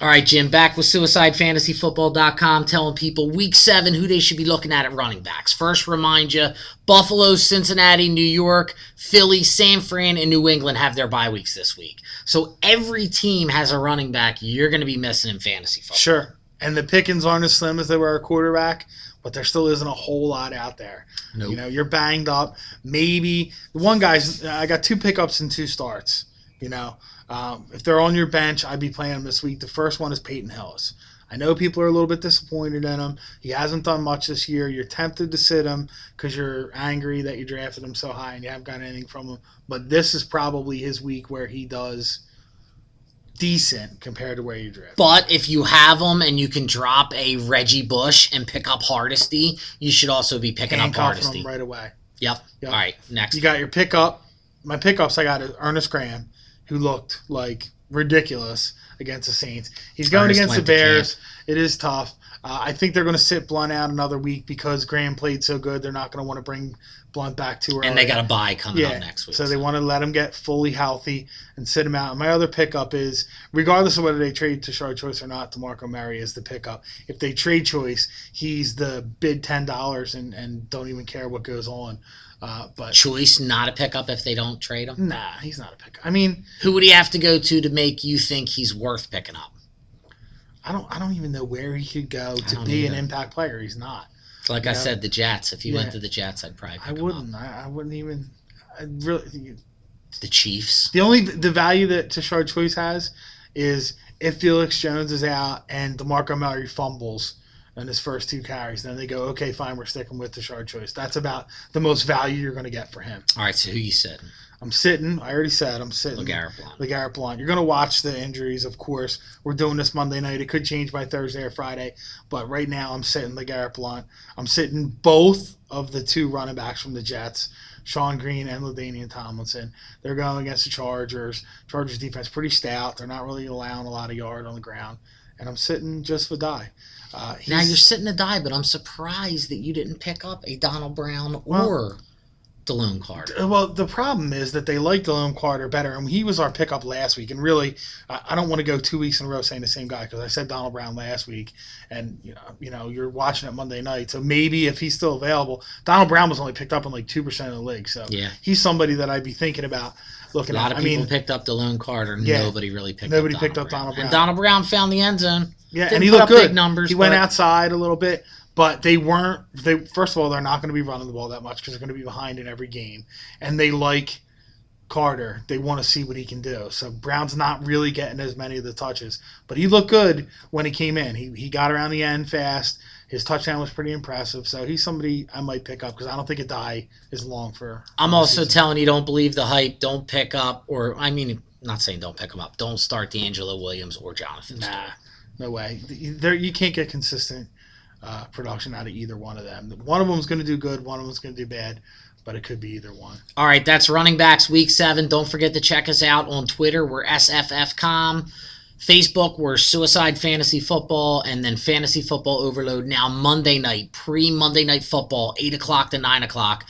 All right, Jim, back with SuicideFantasyFootball.com telling people Week 7 who they should be looking at running backs. First, remind you, Buffalo, Cincinnati, New York, Philly, San Fran, and New England have their bye weeks this week. So every team has a running back you're going to be missing in fantasy football. Sure. And the pickings aren't as slim as they were at quarterback, but there still isn't a whole lot out there. Nope. You know, you're banged up. Maybe the one guy's I got 2 pickups and 2 starts. You know, if they're on your bench, I'd be playing them this week. The first one is Peyton Hillis. I know people are a little bit disappointed in him. He hasn't done much this year. You're tempted to sit him because you're angry that you drafted him so high and you haven't got anything from him. But this is probably his week where he does decent compared to where you drafted. But if you have him and you can drop a Reggie Bush and pick up Hardesty, you should also be picking up Hardesty him right away. Yep. All right, next. You got your pickup. My pickups I got is Ernest Graham, who looked like ridiculous against the Saints. He's going against the Bears. It is tough. I think they're going to sit Blunt out another week because Graham played so good. They're not going to want to bring Blunt back too early. And they got a bye coming up next week. So they want to let him get fully healthy and sit him out. And my other pickup is, regardless of whether they trade Tashard Choice or not, DeMarco Murray is the pickup. If they trade Choice, he's the bid $10 and don't even care what goes on. But Choice not a pickup if they don't trade him? Nah, he's not a pickup. I mean, who would he have to go to make you think he's worth picking up? I don't even know where he could go to be an impact player. He's not. Like I said, the Jets. If he went to the Jets, I'd probably pick him up. I wouldn't even. I'd really. The Chiefs. The value that Tashard Choice has is if Felix Jones is out and DeMarco Murray fumbles in his first 2 carries, then they go, okay, fine, we're sticking with Tashard Choice. That's about the most value you're going to get for him. All right, so who you sitting? I'm sitting. I already said I'm sitting. LeGarrette Blount. You're going to watch the injuries, of course. We're doing this Monday night. It could change by Thursday or Friday. But right now I'm sitting LeGarrette Blount. I'm sitting both of the 2 running backs from the Jets, Sean Green and LaDainian Tomlinson. They're going against the Chargers. Chargers defense pretty stout. They're not really allowing a lot of yard on the ground. And I'm sitting just for Die. Now you're sitting to Die, but I'm surprised that you didn't pick up a Donald Brown or Delone Carter. Well, the problem is that they like Delone Carter better, and he was our pickup last week. And really, I don't want to go 2 weeks in a row saying the same guy because I said Donald Brown last week, and you know, you're watching it Monday night, so maybe if he's still available, Donald Brown was only picked up in like 2% of the league, so he's somebody that I'd be thinking about looking at. A lot of people picked up Delone Carter. Nobody really picked up Donald Brown. And Donald Brown found the end zone. Yeah, and he looked good. He went outside a little bit. But first of all, they're not going to be running the ball that much because they're going to be behind in every game. And they like Carter. They want to see what he can do. So Brown's not really getting as many of the touches. But he looked good when he came in. He got around the end fast. His touchdown was pretty impressive. So he's somebody I might pick up because I don't think a die is long for I'm also telling you, don't believe the hype. Don't pick up, not saying don't pick him up. Don't start D'Angelo Williams or Jonathan Stewart. No way. You can't get consistent production out of either one of them. One of them is going to do good, one of them is going to do bad, but it could be either one. All right, that's running backs week 7. Don't forget to check us out on Twitter. We're SFFcom. Facebook, we're Suicide Fantasy Football, and then Fantasy Football Overload now Monday night, pre-Monday Night Football, 8 o'clock to 9 o'clock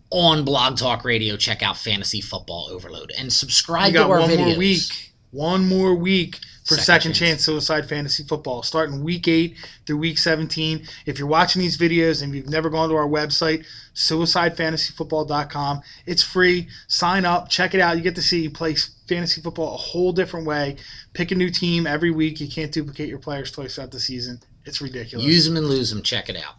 on Blog Talk Radio. Check out Fantasy Football Overload and subscribe to our videos. One more week for Second Chance Suicide Fantasy Football, starting week 8 through week 17. If you're watching these videos and you've never gone to our website, suicidefantasyfootball.com, it's free. Sign up, check it out. You get to see you play fantasy football a whole different way. Pick a new team every week. You can't duplicate your players twice throughout the season. It's ridiculous. Use them and lose them. Check it out.